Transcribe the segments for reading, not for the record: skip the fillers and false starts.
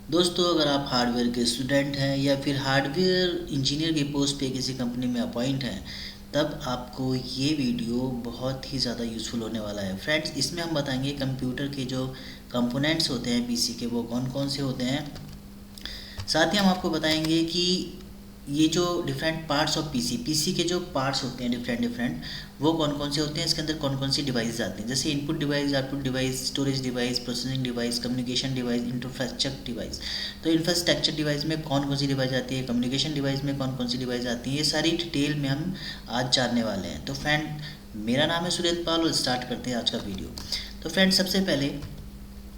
दोस्तों, अगर आप हार्डवेयर के स्टूडेंट हैं या फिर हार्डवेयर इंजीनियर की पोस्ट पे किसी कंपनी में अपॉइंट हैं, तब आपको ये वीडियो बहुत ही ज़्यादा यूज़फुल होने वाला है। फ्रेंड्स, इसमें हम बताएंगे कंप्यूटर के जो कंपोनेंट्स होते हैं पीसी के, वो कौन कौन से होते हैं। साथ ही हम आपको बताएंगे कि ये जो डिफरेंट पार्ट्स ऑफ पीसी के जो पार्ट्स होते हैं डिफरेंट डिफरेंट, वो कौन कौन से होते हैं, इसके अंदर कौन कौन सी डिवाइस आती हैं, जैसे input device, output device, storage device, processing device, communication device, infrastructure device. तो इंफ्रास्ट्रक्चर डिवाइस में कौन कौन सी डिवाइस आती है, कम्युनिकेशन डिवाइस में कौन कौन सी डिवाइस आती है, ये सारी डिटेल में हम आज जानने वाले हैं। तो फ्रेंड, मेरा नाम है सुरेंद्र पाल और स्टार्ट करते हैं आज का वीडियो। तो फ्रेंड, सबसे पहले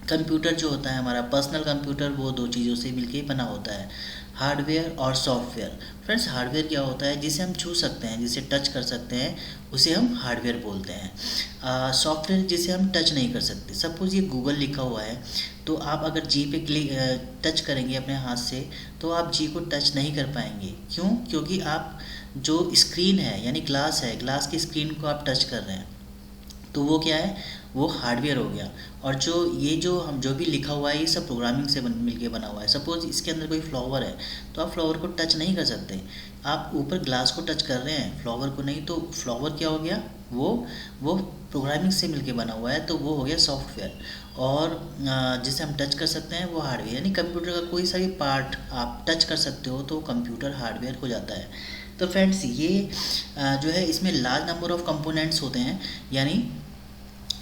कंप्यूटर जो होता है हमारा पर्सनल कंप्यूटर, वो दो चीज़ों से मिलके बना होता है, हार्डवेयर और सॉफ्टवेयर। फ्रेंड्स, हार्डवेयर क्या होता है, जिसे हम छू सकते हैं, जिसे टच कर सकते हैं, उसे हम हार्डवेयर बोलते हैं। सॉफ्टवेयर जिसे हम टच नहीं कर सकते। सपोज़ ये गूगल लिखा हुआ है, तो आप अगर जी पे क्लिक टच करेंगे अपने हाथ से, तो आप जी को टच नहीं कर पाएंगे। क्यों? क्योंकि आप जो स्क्रीन है यानी ग्लास है, ग्लास की स्क्रीन को आप टच कर रहे हैं, तो वो क्या है, वो हार्डवेयर हो गया। और जो ये जो हम जो भी लिखा हुआ है, ये सब प्रोग्रामिंग से मिलके बना हुआ है। सपोज इसके अंदर कोई फ्लावर है, तो आप फ्लावर को टच नहीं कर सकते, आप ऊपर ग्लास को टच कर रहे हैं, फ्लावर को नहीं। तो फ्लावर क्या हो गया, वो प्रोग्रामिंग से मिलके बना हुआ है, तो वो हो गया सॉफ्टवेयर। और जिसे हम टच कर सकते हैं वो हार्डवेयर, यानी कंप्यूटर का कोई सा भी पार्ट आप टच कर सकते हो तो कंप्यूटर हार्डवेयर हो जाता है। तो फ्रेंड्स, ये जो है इसमें लार्ज नंबर ऑफ कंपोनेंट्स होते हैं, यानी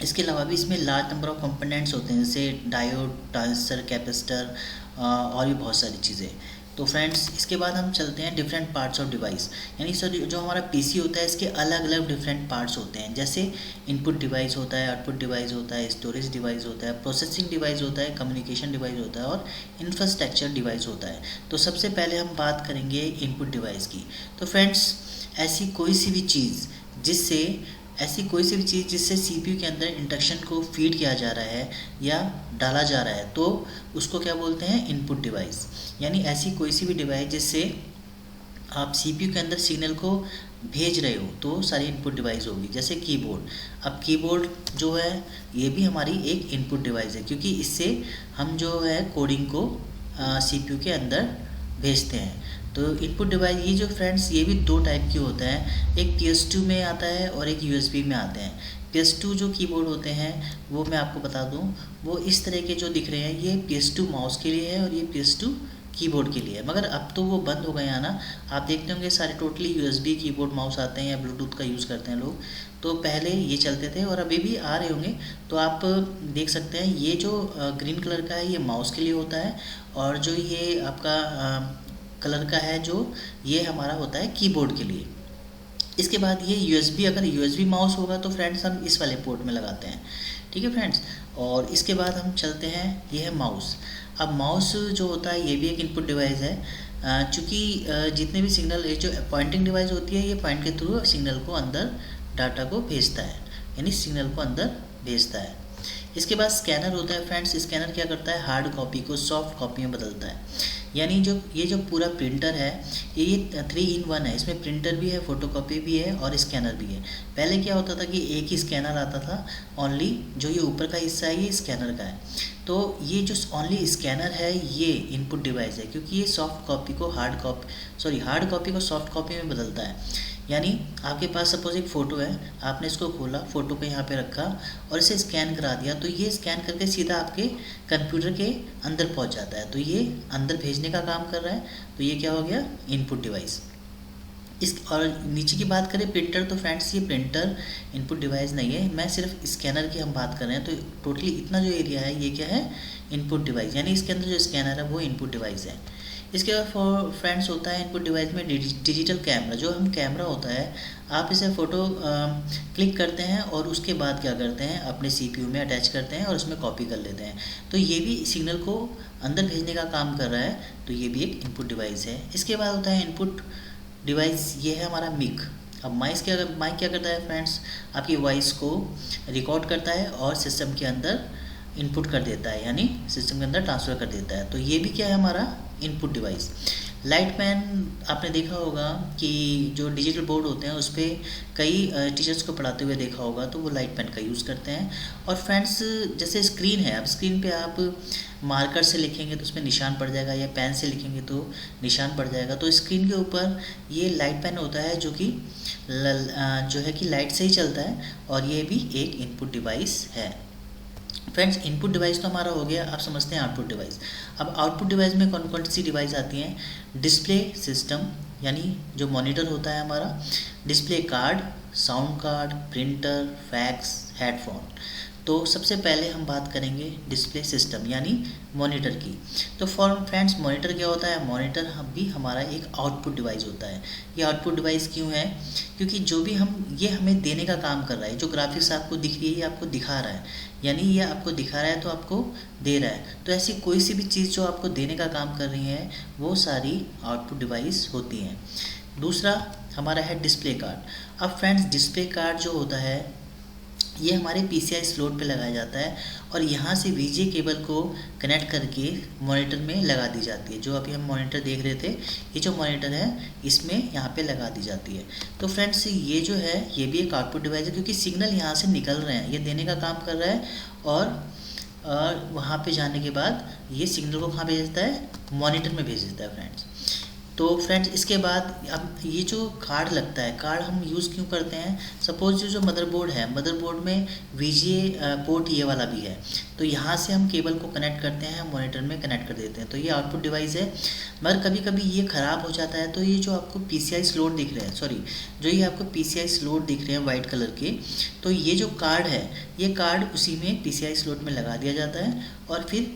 इसके अलावा भी इसमें लार्ज नंबर ऑफ कंपोनेंट्स होते हैं, जैसे डायोड, ट्रांजिस्टर, कैपेसिटर और भी बहुत सारी चीज़ें। तो फ्रेंड्स, इसके बाद हम चलते हैं डिफरेंट पार्ट्स ऑफ डिवाइस, यानी सर जो हमारा पीसी होता है, इसके अलग अलग डिफरेंट पार्ट्स होते हैं, जैसे इनपुट डिवाइस होता है, आउटपुट डिवाइस होता है, स्टोरेज डिवाइस होता है, प्रोसेसिंग डिवाइस होता है, कम्युनिकेशन डिवाइस होता है और इंफ्रास्ट्रक्चर डिवाइस होता है। तो सबसे पहले हम बात करेंगे इनपुट डिवाइस की। तो फ्रेंड्स, ऐसी कोई सी भी चीज़ जिससे सीपीयू के अंदर इंस्ट्रक्शन को फीड किया जा रहा है या डाला जा रहा है, तो उसको क्या बोलते हैं, इनपुट डिवाइस। यानी ऐसी कोई सी भी डिवाइस जिससे आप सीपीयू के अंदर सिग्नल को भेज रहे हो, तो सारी इनपुट डिवाइस होगी। जैसे कीबोर्ड, अब कीबोर्ड जो है ये भी हमारी एक इनपुट डिवाइस है, क्योंकि इससे हम जो है कोडिंग को सीपीयू के अंदर भेजते हैं। तो इनपुट डिवाइस ये जो फ्रेंड्स, ये भी दो टाइप के होते हैं, एक PS2 में आता है और एक USB में आते हैं। PS2 जो कीबोर्ड होते हैं, वो मैं आपको बता दूं, वो इस तरह के जो दिख रहे हैं, ये PS2 माउस के लिए है और ये PS2 कीबोर्ड के लिए है। मगर अब तो वो बंद हो गए हैं ना, आप देखते होंगे सारे टोटली USB कीबोर्ड माउस आते हैं या ब्लूटूथ का यूज़ करते हैं लोग। तो पहले ये चलते थे और अभी भी आ रहे होंगे। तो आप देख सकते हैं, ये जो ग्रीन कलर का है, ये माउस के लिए होता है, और जो ये आपका कलर का है, जो ये हमारा होता है कीबोर्ड के लिए। इसके बाद ये USB, अगर USB माउस होगा तो फ्रेंड्स हम इस वाले पोर्ट में लगाते हैं। ठीक है फ्रेंड्स, और इसके बाद हम चलते हैं, ये है माउस। अब माउस जो होता है, ये भी एक इनपुट डिवाइस है। चूँकि जितने भी सिग्नल, ये जो पॉइंटिंग डिवाइस होती है, ये पॉइंट के थ्रू सिग्नल को अंदर, डाटा को भेजता है, यानी सिग्नल को अंदर भेजता है। इसके बाद स्कैनर होता है फ्रेंड्स। स्कैनर क्या करता है, हार्ड कॉपी को सॉफ्ट कॉपी में बदलता है। यानी ये जो पूरा प्रिंटर है, ये 3 in 1 है, इसमें प्रिंटर भी है, फोटोकॉपी भी है और स्कैनर भी है। पहले क्या होता था कि एक ही स्कैनर आता था, ओनली जो ये ऊपर का हिस्सा है ये स्कैनर का है। तो ये जो ओनली स्कैनर है, ये इनपुट डिवाइस है, क्योंकि ये सॉफ्ट कॉपी को हार्ड कॉपी को सॉफ्ट कॉपी में बदलता है। यानी आपके पास सपोज एक फ़ोटो है, आपने इसको खोला, फ़ोटो को यहाँ पे रखा और इसे स्कैन करा दिया, तो ये स्कैन करके सीधा आपके कंप्यूटर के अंदर पहुँच जाता है, तो ये अंदर भेजने का काम कर रहा है। तो ये क्या हो गया, इनपुट डिवाइस। और नीचे की बात करें प्रिंटर, तो फ्रेंड्स ये प्रिंटर इनपुट डिवाइस नहीं है, मैं सिर्फ स्कैनर की हम बात कर रहे हैं। तो टोटली इतना जो एरिया है, ये क्या है, इनपुट डिवाइस, यानी इसके अंदर जो स्कैनर है वो इनपुट डिवाइस है। इसके बाद फ्रेंड्स होता है इनपुट डिवाइस में डिजिटल कैमरा। जो हम कैमरा होता है, आप इसे फ़ोटो क्लिक करते हैं और उसके बाद क्या करते हैं, अपने सीपीयू में अटैच करते हैं और उसमें कॉपी कर लेते हैं। तो ये भी सिग्नल को अंदर भेजने का काम कर रहा है, तो ये भी एक इनपुट डिवाइस है। इसके बाद होता है इनपुट डिवाइस, ये है हमारा मिक। अब माइक क्या करता है फ्रेंड्स, आपकी वॉइस को रिकॉर्ड करता है और सिस्टम के अंदर इनपुट कर देता है, यानी सिस्टम के अंदर ट्रांसफ़र कर देता है। तो ये भी क्या है, हमारा इनपुट डिवाइस। लाइट पेन आपने देखा होगा कि जो डिजिटल बोर्ड होते हैं उस पर कई टीचर्स को पढ़ाते हुए देखा होगा, तो वो लाइट पेन का यूज़ करते हैं। और फ्रेंड्स जैसे स्क्रीन है, अब स्क्रीन पे आप मार्कर से लिखेंगे तो उसमें निशान पड़ जाएगा, या पेन से लिखेंगे तो निशान पड़ जाएगा। तो स्क्रीन के ऊपर ये लाइट पेन होता है जो कि जो है कि लाइट से ही चलता है, और ये भी एक इनपुट डिवाइस है। फ्रेंड्स इनपुट डिवाइस तो हमारा हो गया, आप समझते हैं आउटपुट डिवाइस। अब आउटपुट डिवाइस में कौन कौन सी डिवाइस आती हैं? डिस्प्ले सिस्टम, यानी जो मॉनिटर होता है हमारा, display card, sound card, printer, fax, headphone. तो सबसे पहले हम बात करेंगे डिस्प्ले सिस्टम यानी मॉनिटर की। तो फॉर फ्रेंड्स मॉनिटर क्या होता है? मॉनिटर भी हमारा एक आउटपुट डिवाइस होता है। ये आउटपुट डिवाइस क्यों है? क्योंकि जो भी ये हमें देने का काम कर रहा है, जो ग्राफिक्स आपको दिख रही है ये आपको दिखा रहा है, यानी ये आपको दिखा रहा है तो आपको दे रहा है। तो ऐसी कोई सी भी चीज़ जो आपको देने का काम कर रही है वो सारी आउटपुट डिवाइस होती हैं। दूसरा हमारा है डिस्प्ले कार्ड। अब फ्रेंड्स डिस्प्ले कार्ड जो होता है ये हमारे PCI स्लॉट पे लगाया जाता है, और यहाँ से VGA केबल को कनेक्ट करके मॉनिटर में लगा दी जाती है। जो अभी हम मॉनिटर देख रहे थे, ये जो मॉनिटर है इसमें यहाँ पे लगा दी जाती है। तो फ्रेंड्स ये जो है ये भी एक आउटपुट डिवाइस है, क्योंकि सिग्नल यहाँ से निकल रहे हैं, ये देने का काम कर रहा है, और वहाँ पे जाने के बाद ये सिग्नल को कहाँ भेज देता है? मॉनिटर में भेज देता है फ्रेंड्स। तो फ्रेंड्स इसके बाद अब ये जो कार्ड लगता है, कार्ड हम यूज़ क्यों करते हैं? सपोज जो मदरबोर्ड है, मदरबोर्ड में VGA पोर्ट ये वाला भी है, तो यहाँ से हम केबल को कनेक्ट करते हैं, मॉनिटर में कनेक्ट कर देते हैं, तो ये आउटपुट डिवाइस है। मगर कभी कभी ये ख़राब हो जाता है, तो ये जो आपको PCI स्लॉट दिख रहे हैं, सॉरी जो ये आपको PCI स्लॉट दिख रहे हैं वाइट कलर के, तो ये जो कार्ड है ये कार्ड उसी में PCI स्लॉट में लगा दिया जाता है, और फिर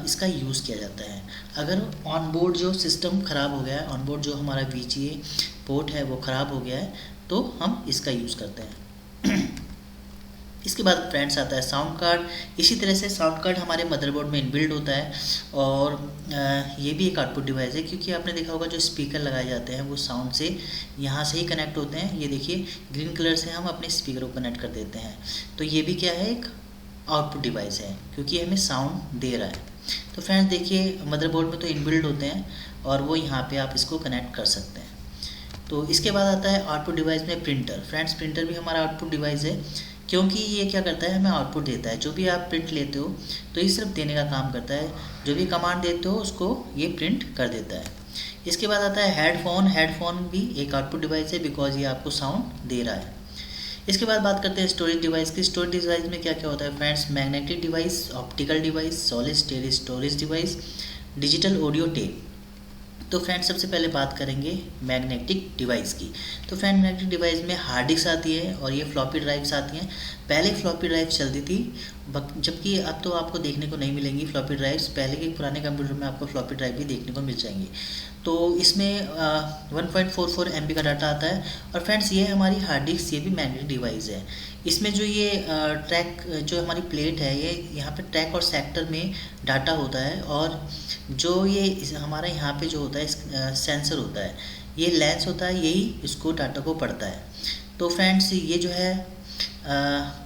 इसका यूज़ किया जाता है। अगर ऑनबोर्ड जो सिस्टम ख़राब हो गया है, ऑनबोर्ड जो हमारा VGA पोर्ट है वो ख़राब हो गया है, तो हम इसका यूज़ करते हैं। इसके बाद फ्रेंड्स आता है साउंड कार्ड। इसी तरह से साउंड कार्ड हमारे मदरबोर्ड में इनबिल्ड होता है, और ये भी एक आउटपुट डिवाइस है, क्योंकि आपने देखा होगा जो स्पीकर लगाए जाते हैं वो साउंड से यहाँ से ही कनेक्ट होते हैं। ये देखिए ग्रीन कलर से हम अपने स्पीकर को कनेक्ट कर देते हैं, तो ये भी क्या है? एक आउटपुट डिवाइस है, क्योंकि हमें साउंड दे रहा है। तो फ्रेंड्स देखिए मदरबोर्ड में तो इनबिल्ड होते हैं, और वो यहाँ पे आप इसको कनेक्ट कर सकते हैं। तो इसके बाद आता है आउटपुट डिवाइस में प्रिंटर। फ्रेंड्स प्रिंटर भी हमारा आउटपुट डिवाइस है, क्योंकि ये क्या करता है? हमें आउटपुट देता है। जो भी आप प्रिंट लेते हो तो ये सिर्फ देने का काम करता है, जो भी कमांड देते हो उसको ये प्रिंट कर देता है। इसके बाद आता है हेडफोन। हेडफोन भी एक आउटपुट डिवाइस है, बिकॉज ये आपको साउंड दे रहा है। इसके बाद बात करते हैं स्टोरेज डिवाइस की। स्टोरेज डिवाइस में क्या क्या होता है friends? Magnetic device, optical device, solid state storage device, digital audio tape. तो फ्रेंड्स सबसे पहले बात करेंगे मैग्नेटिक डिवाइस की। तो फ्रेंड मैग्नेटिक डिवाइस में हार्ड डिस्क आती है, और ये फ्लॉपी ड्राइव्स आती हैं। पहले फ्लॉपी ड्राइव चलती थी, जबकि अब तो आपको देखने को नहीं मिलेंगी फ्लॉपी ड्राइव्स। पहले के पुराने कंप्यूटर में आपको फ्लॉपी ड्राइव भी देखने को मिल जाएंगी। तो इसमें 1.44 MB का डाटा आता है। और फ्रेंड्स ये हमारी हार्ड डिस्क, ये भी मैग्नेटिक डिवाइस है। इसमें जो ये ट्रैक जो हमारी प्लेट है, ये यहाँ पे ट्रैक और सेक्टर में डाटा होता है, और जो ये हमारा यहाँ पे जो होता है सेंसर होता है, ये लेंस होता है, यही इसको डाटा को पढ़ता है। तो फ्रेंड्स ये जो है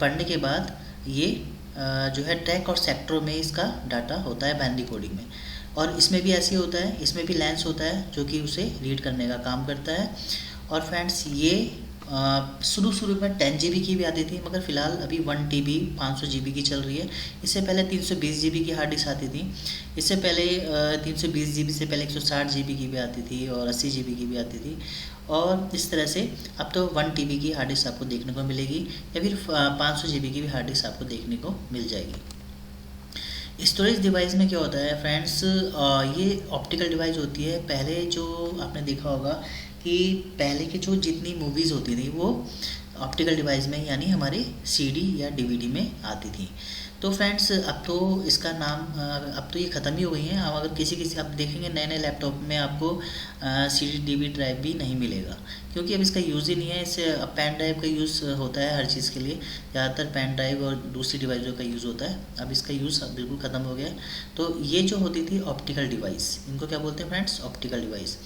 पढ़ने के बाद ये जो है ट्रैक और सेक्टरों में इसका डाटा होता है बाइनरी कोडिंग में। और इसमें भी ऐसे होता है, इसमें भी लेंस होता है जो कि उसे रीड करने का काम करता है। और फ्रेंड्स ये शुरू में 10 GB की भी आती थी, मगर फ़िलहाल अभी 1 TB 500 GB की चल रही है। इससे पहले 320 GB की हार्ड डिस्क आती थी। इससे पहले 320 GB से पहले 160 GB की भी आती थी, और 80 GB की भी आती थी। और इस तरह से अब तो 1 TB की हार्ड डिस्क आपको देखने को मिलेगी, या फिर 500 GB की भी हार्ड डिस्क आपको देखने को मिल जाएगी। स्टोरेज डिवाइस में क्या होता है फ्रेंड्स? ये ऑप्टिकल डिवाइस होती है। पहले जो आपने देखा होगा कि पहले के जो जितनी मूवीज़ होती थी वो ऑप्टिकल डिवाइस में, यानी हमारे CD या DVD में आती थी। तो फ्रेंड्स अब तो इसका नाम अब तो ये ख़त्म ही हो गई है। अब अगर किसी आप देखेंगे नए नए लैपटॉप में आपको CD DVD ड्राइव भी नहीं मिलेगा, क्योंकि अब इसका यूज़ ही नहीं है। इससे अब पेन ड्राइव का यूज़ होता है हर चीज़ के लिए, ज़्यादातर पेन ड्राइव और दूसरी डिवाइसों का यूज़ होता है। अब इसका यूज़ बिल्कुल ख़त्म हो गया। तो ये जो होती थी ऑप्टिकल डिवाइस, इनको क्या बोलते हैं फ्रेंड्स? Optical device.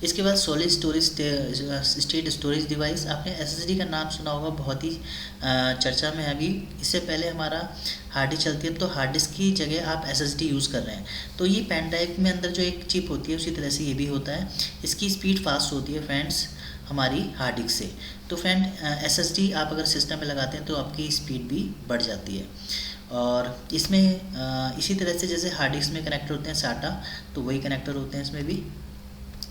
इसके बाद सॉलिड स्टेट स्टोरेज डिवाइस। आपने SSD का नाम सुना होगा, बहुत ही चर्चा में है अभी। इससे पहले हमारा हार्ड डिस्क चलती है तो हार्ड डिस्क की जगह आप SSD यूज़ कर रहे हैं। तो ये पेन ड्राइव में अंदर जो एक चिप होती है उसी तरह से ये भी होता है। इसकी स्पीड फास्ट होती है फ्रेंड्स हमारी हार्ड डिस्क से। तो फ्रेंड SSD आप अगर सिस्टम में लगाते हैं तो आपकी स्पीड भी बढ़ जाती है। और इसमें इसी तरह से जैसे हार्ड डिस्क में कनेक्टर होते हैं SATA, तो वही कनेक्टर होते हैं इसमें भी।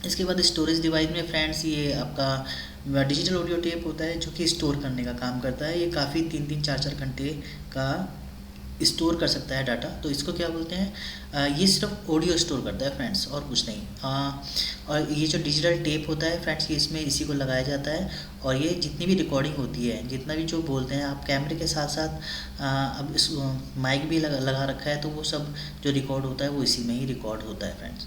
इसके बाद स्टोरेज डिवाइस में फ्रेंड्स ये आपका डिजिटल ऑडियो टेप होता है जो कि स्टोर करने का काम करता है। ये काफ़ी 3-3 4-4 घंटे का स्टोर कर सकता है डाटा। तो इसको क्या बोलते हैं, ये सिर्फ ऑडियो स्टोर करता है फ्रेंड्स और कुछ नहीं। और ये जो डिजिटल टेप होता है फ्रेंड्स ये इसमें इसी को लगाया जाता है। और ये जितनी भी रिकॉर्डिंग होती है, जितना भी जो बोलते हैं आप कैमरे के साथ साथ अब इस माइक भी लगा रखा है, तो वो सब जो रिकॉर्ड होता है वो इसी में ही रिकॉर्ड होता है फ्रेंड्स।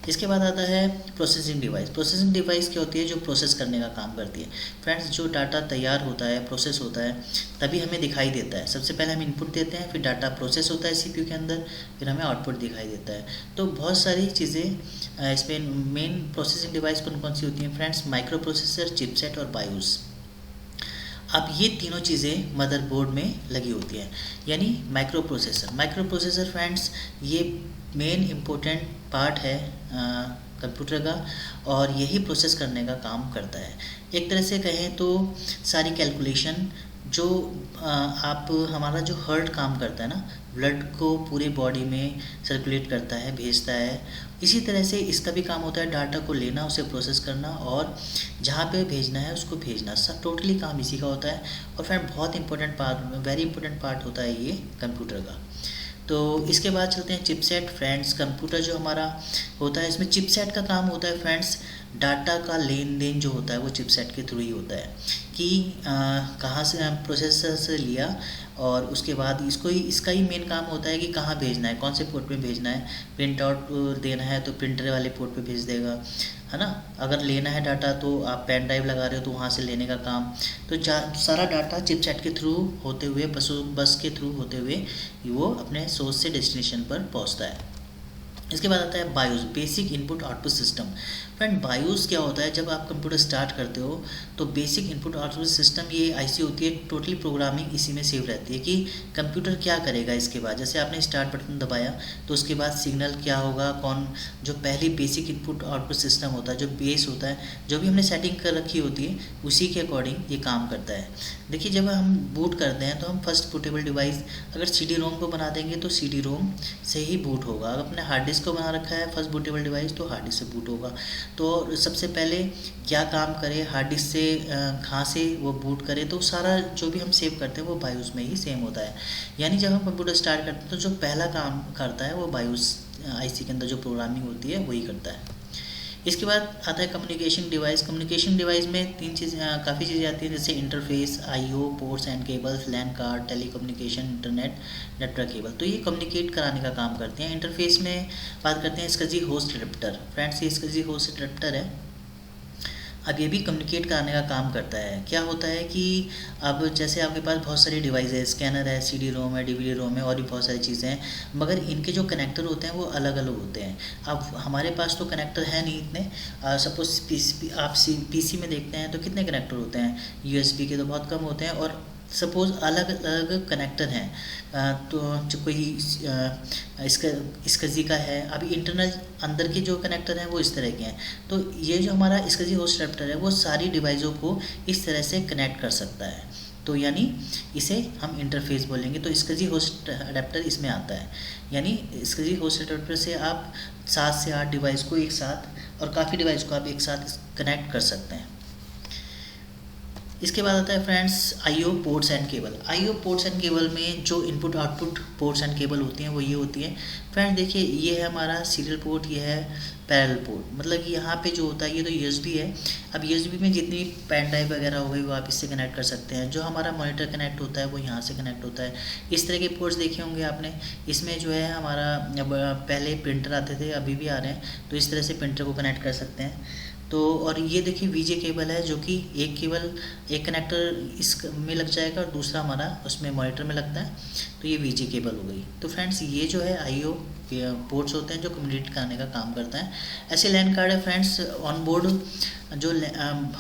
इसके बाद आता है प्रोसेसिंग डिवाइस। प्रोसेसिंग डिवाइस क्या होती है, जो प्रोसेस करने का काम करती है फ्रेंड्स। जो डाटा तैयार होता है, प्रोसेस होता है, तभी हमें दिखाई देता है। सबसे पहले हम इनपुट देते हैं, फिर डाटा प्रोसेस होता है CPU के अंदर, फिर हमें आउटपुट दिखाई देता है। तो बहुत सारी चीज़ें इसमें मेन प्रोसेसिंग डिवाइस कौन कौन सी होती हैं फ्रेंड्स, माइक्रो प्रोसेसर, चिपसेट और बायोस। अब ये तीनों चीज़ें मदरबोर्ड में लगी होती हैं। यानी माइक्रो प्रोसेसर फ्रेंड्स ये मेन इम्पोर्टेंट पार्ट है कंप्यूटर का, और यही प्रोसेस करने का काम करता है। एक तरह से कहें तो सारी कैलकुलेशन जो आप हमारा जो हार्ट काम करता है ना, ब्लड को पूरे बॉडी में सर्कुलेट करता है, भेजता है, इसी तरह से इसका भी काम होता है डाटा को लेना, उसे प्रोसेस करना और जहाँ पे भेजना है उसको भेजना। सब टोटली काम इसी का होता है। और फिर बहुत important part, very important part होता है ये कंप्यूटर का। तो इसके बाद चलते हैं चिपसेट फ्रेंड्स। कंप्यूटर जो हमारा होता है इसमें चिपसेट का काम होता है फ्रेंड्स, डाटा का लेन देन जो होता है वो चिपसेट के थ्रू ही होता है कि कहाँ से प्रोसेसर से लिया और उसके बाद इसका ही मेन काम होता है कि कहाँ भेजना है, कौन से पोर्ट पे भेजना है। प्रिंट आउट देना है तो प्रिंटर वाले पोर्ट पे भेज देगा, है ना। अगर लेना है डाटा तो आप पेन ड्राइव लगा रहे हो तो वहाँ से लेने का काम। तो सारा डाटा चिपसेट के थ्रू होते हुए, बस के थ्रू होते हुए वो अपने सोर्स से डेस्टिनेशन पर पहुँचता है। इसके बाद आता है BIOS, basic input output system. Friend BIOS क्या होता है, जब आप कंप्यूटर स्टार्ट करते हो तो बेसिक इनपुट आउटपुट सिस्टम ये IC होती है, टोटली प्रोग्रामिंग इसी में सेव रहती है कि कंप्यूटर क्या करेगा इसके बाद। जैसे आपने स्टार्ट बटन दबाया तो उसके बाद सिग्नल क्या होगा, जो पहली बेसिक इनपुट आउटपुट सिस्टम होता है, जो बेस होता है, जो भी हमने सेटिंग कर रखी होती है उसी के अकॉर्डिंग ये काम करता है। देखिए जब हम बूट करते हैं तो हम फर्स्ट बूटेबल डिवाइस अगर CD-ROM को बना देंगे तो CD-ROM से ही बूट होगा। अगर अपने हार्ड डिस्क को बना रखा है फर्स्ट बूटेबल डिवाइस तो हार्ड डिस्क से बूट होगा। तो सबसे पहले क्या काम करे, हार्ड डिस्क से कहाँ से वो बूट करे, तो सारा जो भी हम सेव करते हैं वो बायोस में ही सेम होता है। यानी जब हम कंप्यूटर स्टार्ट करते हैं तो जो पहला काम करता है वो बायोस IC के अंदर जो प्रोग्रामिंग होती है वही करता है। इसके बाद आता है कम्युनिकेशन डिवाइस। कम्युनिकेशन डिवाइस में काफ़ी चीज़ें आती हैं, जैसे interface, IO ports and cables, LAN card, telecommunication, internet, network cable. तो ये कम्युनिकेट कराने का काम करते हैं। इंटरफेस में बात करते हैं SCSI होस्ट एडेप्टर। फ्रेंड्स ये SCSI होस्ट एडेप्टर है, अब ये भी कम्युनिकेट कराने का काम करता है। क्या होता है कि अब जैसे आपके पास बहुत सारी डिवाइस है, स्कैनर है, CD-ROM है, DVD-ROM है और भी बहुत सारी चीज़ें हैं, मगर इनके जो कनेक्टर होते हैं वो अलग अलग होते हैं। अब हमारे पास तो कनेक्टर है नहीं इतने। सपोज आप PC में देखते हैं तो कितने कनेक्टर होते हैं, USB के तो बहुत कम होते हैं। और सपोज़ अलग अलग कनेक्टर हैं तो जो कोई इसका SCSI का है, अभी इंटरनल अंदर के जो कनेक्टर हैं वो इस तरह के हैं। तो ये जो हमारा SCSI होस्ट एडेप्टर है वो सारी डिवाइसों को इस तरह से कनेक्ट कर सकता है। तो यानी इसे हम इंटरफेस बोलेंगे। तो SCSI होस्ट एडेप्टर इसमें आता है। यानी SCSI होस्ट एडेप्टर से आप 7 से 8 डिवाइस को एक साथ और काफ़ी डिवाइस को आप एक साथ कनेक्ट कर सकते हैं। इसके बाद आता है friends IO ports and cable. IO ports and cable में जो input output ports and cable होती हैं वो ये होती है। फ्रेंड देखिए ये है हमारा सीरियल पोर्ट, ये है पैरेलल पोर्ट। मतलब कि यहाँ पे जो होता है ये तो USB है। अब USB में जितनी पेन ड्राइव वगैरह हो गई वो आप इससे कनेक्ट कर सकते हैं। जो हमारा मॉनिटर कनेक्ट होता है वो यहाँ से कनेक्ट होता है। इस तरह के पोर्ट्स देखे होंगे आपने। इसमें जो है हमारा पहले प्रिंटर आते थे, अभी भी आ रहे हैं, तो इस तरह से प्रिंटर को कनेक्ट कर सकते हैं। तो और ये देखिए VJ केबल है, जो कि एक कनेक्टर इस में लग जाएगा और दूसरा हमारा उसमें मॉनिटर में लगता है, तो ये VJ केबल हो गई। तो फ्रेंड्स ये जो है IO पोर्ट्स होते हैं जो कम्युनिकेट करने का काम करता है। ऐसे लैन कार्ड है फ्रेंड्स ऑन बोर्ड, जो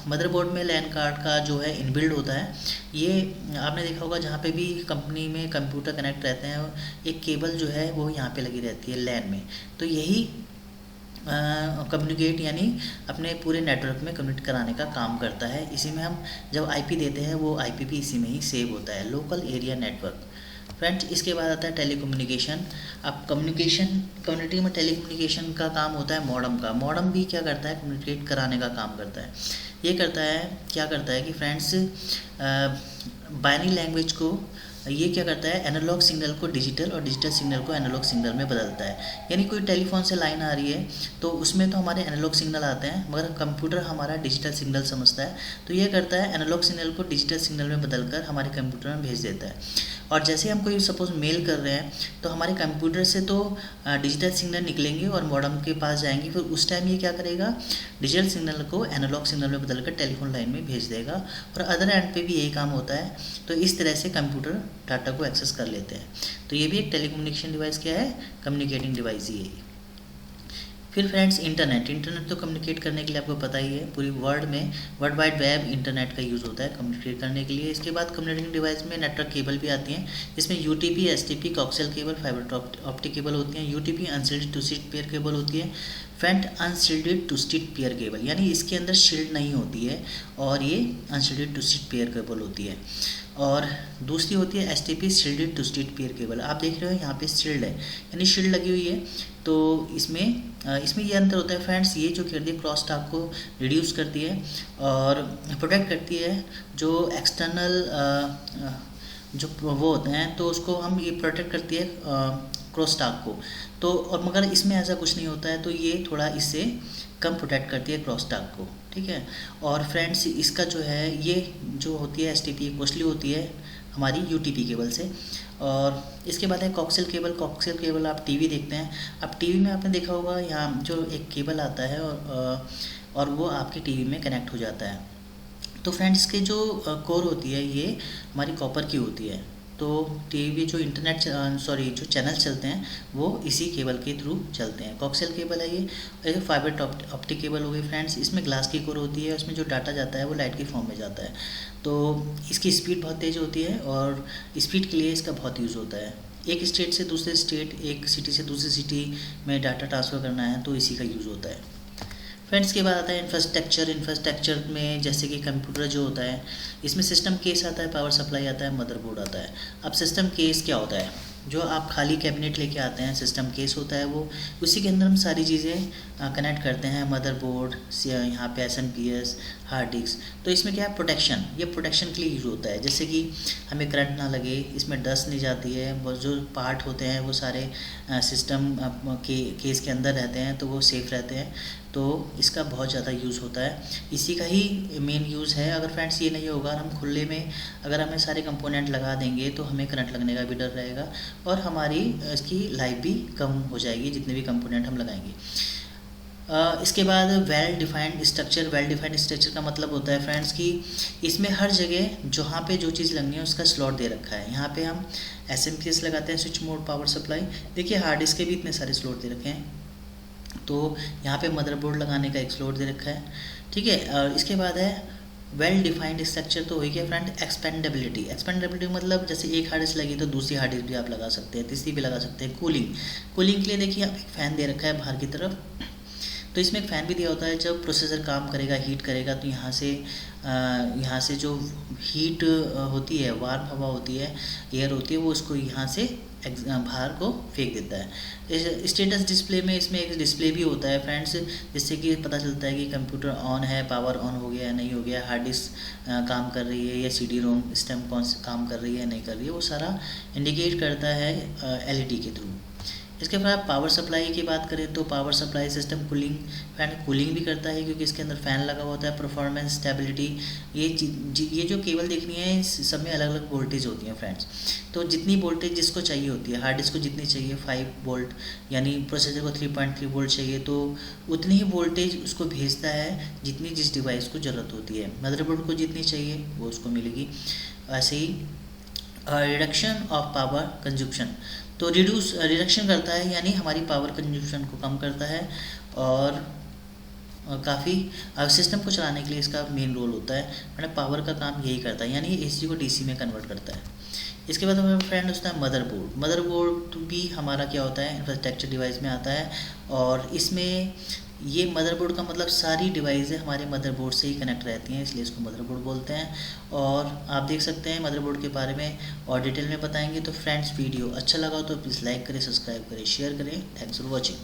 मदरबोर्ड में लैन कार्ड का जो है इनबिल्ड होता है। ये आपने देखा होगा जहाँ पे भी कंपनी में कंप्यूटर कनेक्ट रहते हैं, एक केबल जो है वो यहाँ पे लगी रहती है लैन में, तो यही कम्युनिकेट यानी अपने पूरे नेटवर्क में कम्युनिकेट कराने का काम करता है। इसी में हम जब आईपी देते हैं वो आईपी भी इसी में ही सेव होता है, लोकल एरिया नेटवर्क। फ्रेंड्स इसके बाद आता है टेलीकम्युनिकेशन। अब कम्युनिटी में टेलीकम्युनिकेशन का काम होता है मॉडम का। मॉडम भी क्या करता है, कम्युनिकेट कराने का काम करता है। ये क्या करता है कि फ्रेंड्स बाइनरी लैंग्वेज को ये क्या करता है, एनालॉग सिग्नल को डिजिटल और डिजिटल सिग्नल को एनालॉग सिग्नल में बदलता है। यानी कोई टेलीफोन से लाइन आ रही है तो उसमें तो हमारे एनालॉग सिग्नल आते हैं, मगर कंप्यूटर हमारा डिजिटल सिग्नल समझता है, तो ये करता है एनालॉग सिग्नल को डिजिटल सिग्नल में बदलकर हमारे कंप्यूटर में भेज देता है। और जैसे हम कोई सपोज मेल कर रहे हैं तो हमारे कंप्यूटर से तो डिजिटल सिग्नल निकलेंगे और मॉडम के पास जाएंगे, फिर उस टाइम ये क्या करेगा, डिजिटल सिग्नल को एनालॉग सिग्नल में बदलकर टेलीफोन लाइन में भेज देगा, और अदर एंड पे भी यही काम होता है। तो इस तरह से कंप्यूटर डाटा को एक्सेस कर लेते हैं। तो ये भी एक टेलीकम्युनिकेशन डिवाइस क्या है, कम्युनिकेटिंग डिवाइस ही है। फिर फ्रेंड्स इंटरनेट तो कम्युनिकेट करने के लिए आपको पता ही है, पूरी वर्ल्ड में वर्ल्ड वाइड वेब इंटरनेट का यूज़ होता है कम्युनिकेट करने के लिए। इसके बाद कम्युनिकेटिंग डिवाइस में नेटवर्क केबल भी आती हैं, जिसमें UTP, STP, coaxial cable, fibre optic cable होती हैं। UTP unshielded twisted pair cable होती है। फ्रंट unshielded twisted pair cable यानी इसके अंदर शील्ड नहीं होती है, और ये unshielded twisted pair cable होती है। और दूसरी होती है STP, shielded twisted pair cable. आप देख रहे हो यहाँ पे शील्ड है, यानी शील्ड लगी हुई है, तो इसमें ये अंतर होता है फ्रेंड्स। ये जो करती है क्रॉस टॉक को रिड्यूस करती है और प्रोटेक्ट करती है जो एक्सटर्नल जो वो होते हैं, तो उसको हम ये प्रोटेक्ट करती है क्रॉस टॉक को। तो और मगर इसमें ऐसा कुछ नहीं होता है, तो ये थोड़ा इससे कम प्रोटेक्ट करती है क्रॉस टॉक को, ठीक है। और फ्रेंड्स इसका जो है ये जो होती है एसटीपी कॉस्टली होती है हमारी यूटीपी केबल से। और इसके बाद है कोक्सियल केबल। कोक्सियल केबल आप टीवी देखते हैं, अब टीवी में आपने देखा होगा यहाँ जो एक केबल आता है और वो आपके टीवी में कनेक्ट हो जाता है। तो फ्रेंड्स के जो कोर होती है ये हमारी कॉपर की होती है, तो टीवी जो जो चैनल चलते हैं वो इसी केबल के थ्रू चलते हैं। कोक्सियल केबल है ये फाइबर ऑप्टिक केबल हो गई फ्रेंड्स। इसमें ग्लास की कोर होती है, उसमें जो डाटा जाता है वो लाइट के फॉर्म में जाता है, तो इसकी स्पीड बहुत तेज़ होती है और स्पीड के लिए इसका बहुत यूज़ होता है। एक स्टेट से दूसरे स्टेट, एक सिटी से दूसरी सिटी में डाटा ट्रांसफ़र करना है तो इसी का यूज़ होता है। फ्रेंड्स के बाद आता है इंफ्रास्ट्रक्चर में जैसे कि कंप्यूटर जो होता है, इसमें सिस्टम केस आता है, पावर सप्लाई आता है, मदरबोर्ड आता है। अब सिस्टम केस क्या होता है, जो आप खाली कैबिनेट लेके आते हैं सिस्टम केस होता है वो, उसी के अंदर हम सारी चीज़ें कनेक्ट करते हैं, मदरबोर्ड से यहाँ पे SMPS, हार्ड डिस्क। तो इसमें क्या है प्रोटेक्शन, ये प्रोटेक्शन के लिए यूज़ होता है, जैसे कि हमें करंट ना लगे, इसमें डस्ट नहीं जाती है, वो जो पार्ट होते हैं वो सारे सिस्टम केस के अंदर रहते हैं तो वो सेफ़ रहते हैं। तो इसका बहुत ज़्यादा यूज़ होता है, इसी का ही मेन यूज़ है। अगर फ्रेंड्स ये नहीं होगा, हम खुले में अगर हमें सारे कंपोनेंट लगा देंगे तो हमें करंट लगने का भी डर रहेगा और हमारी इसकी लाइफ भी कम हो जाएगी जितने भी कंपोनेंट हम लगाएंगे। इसके बाद वेल डिफाइंड स्ट्रक्चर का मतलब होता है फ्रेंड्स कि इसमें हर जगह जहाँ पे जो चीज़ लगनी है उसका स्लॉट दे रखा है। यहाँ पे हम SMPS लगाते हैं, स्विच मोड पावर सप्लाई। देखिए हार्ड डिस्क के भी इतने सारे स्लॉट दे रखे हैं, तो यहाँ पे मदरबोर्ड लगाने का एक स्लॉट दे रखा है, ठीक है। इसके बाद है वेल डिफाइंड स्ट्रक्चर, तो हो गया फ्रेंड एक्सपेंडेबिलिटी मतलब जैसे एक हार्ड डिस्क लगी तो दूसरी हार्ड डिस्क भी आप लगा सकते हैं, तीसरी भी लगा सकते हैं। कूलिंग के लिए देखिए आप एक फ़ैन दे रखा है बाहर की तरफ, तो इसमें एक फ़ैन भी दिया होता है, जब प्रोसेसर काम करेगा हीट करेगा तो यहाँ से जो हीट होती है, वार्म हवा होती है, एयर होती है, वो उसको यहाँ से बाहर को फेंक देता है। स्टेटस डिस्प्ले में इसमें एक डिस्प्ले भी होता है फ्रेंड्स, जिससे कि पता चलता है कि कंप्यूटर ऑन है, पावर ऑन हो गया या नहीं हो गया, हार्ड डिस्क काम कर रही है या CD-ROM सिस्टम काम कर रही है नहीं कर रही है, वो सारा इंडिकेट करता है LED के थ्रू। इसके बाद पावर सप्लाई की बात करें तो पावर सप्लाई सिस्टम कूलिंग भी करता है क्योंकि इसके अंदर फ़ैन लगा होता है। परफॉर्मेंस, स्टेबिलिटी, ये जो केबल देखनी है इस सब में अलग अलग वोल्टेज होती हैं फ्रेंड्स, तो जितनी वोल्टेज जिसको चाहिए होती है, हार्ड डिस्क को जितनी चाहिए 5 वोल्ट, यानी प्रोसेसर को 3.3 वोल्ट चाहिए तो उतनी ही वोल्टेज उसको भेजता है जितनी जिस डिवाइस को ज़रूरत होती है। मदरबोर्ड को जितनी चाहिए वो उसको मिलेगी। ऐसे ही रिडक्शन ऑफ पावर कंजप्शन, तो रिडक्शन करता है, यानी हमारी पावर कंजम्पशन को कम करता है, और काफ़ी सिस्टम को चलाने के लिए इसका मेन रोल होता है, मतलब पावर का काम यही करता है, यानी एसी को डीसी में कन्वर्ट करता है। इसके बाद हमारा फ्रेंड होता है मदरबोर्ड। मदरबोर्ड भी हमारा क्या होता है, इंफ्रास्ट्रक्चर डिवाइस में आता है, और इसमें ये मदरबोर्ड का मतलब सारी डिवाइसें हमारे मदरबोर्ड से ही कनेक्ट रहती हैं, इसलिए इसको मदरबोर्ड बोलते हैं। और आप देख सकते हैं मदरबोर्ड के बारे में और डिटेल में बताएंगे। तो फ्रेंड्स, वीडियो अच्छा लगा तो प्लीज़ लाइक करें, सब्सक्राइब करें, शेयर करें। Thanks for watching.